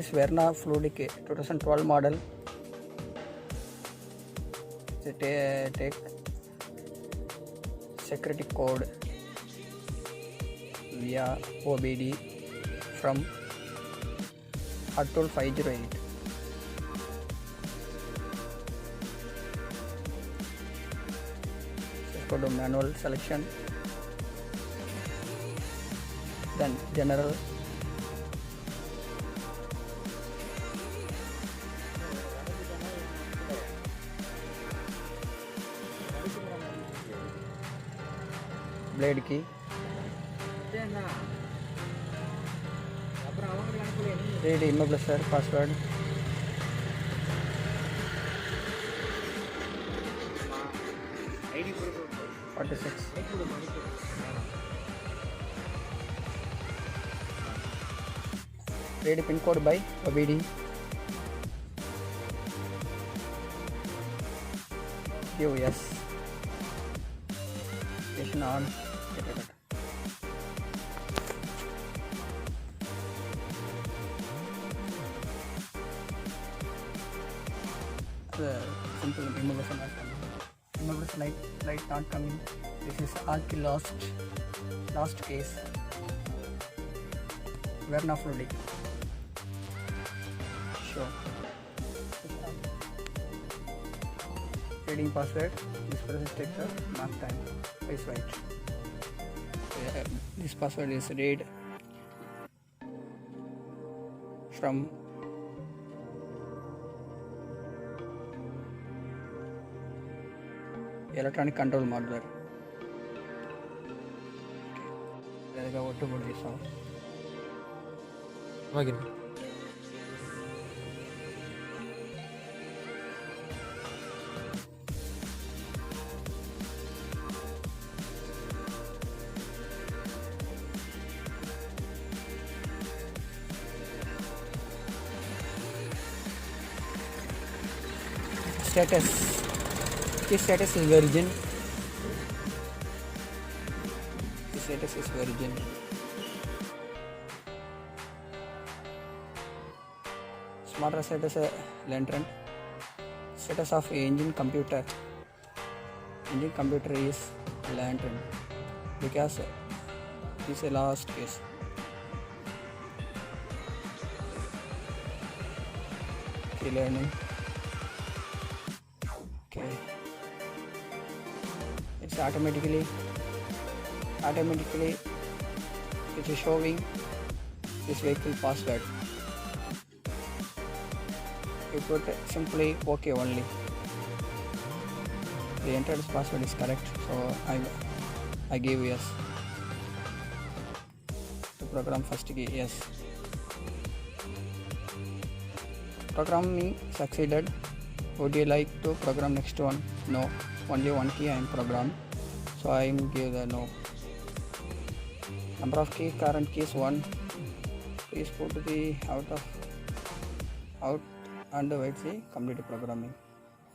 is Verna fluidic 2012 model. Take security code via OBD from Autel 508. Go to manual selection, then general, blade key, read immobilizer password, ID 46. Read pin code by OBD. Give yes. Station on. Simple immobilization light not coming. This is Autel last case. Verna fluidic. Sure. Reading password. This process takes a mark time. Is right. This password is read from electronic control module. Let's go to this one. Again. Status. This status is virgin. This status is virgin. Smarter status lantern. Status of engine computer. Engine computer is lantern because this is a last case. Key learning. Okay. It's automatically it is showing this vehicle password. You put simply OK only. The entered password is correct, so I give yes. To program first key yes. Programming succeeded. Would you like to program next one? No. Only one key I am programmed, so I am give the no. Number of key current key is 1. Please put the out and wait the complete programming.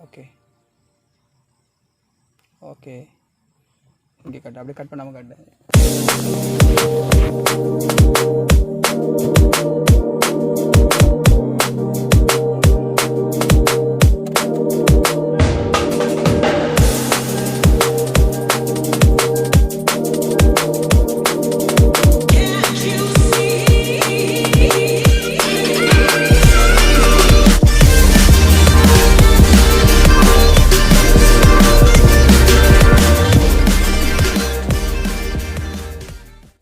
Okay. இங்கே cut அப்படியே cut பண்ணாமல் cut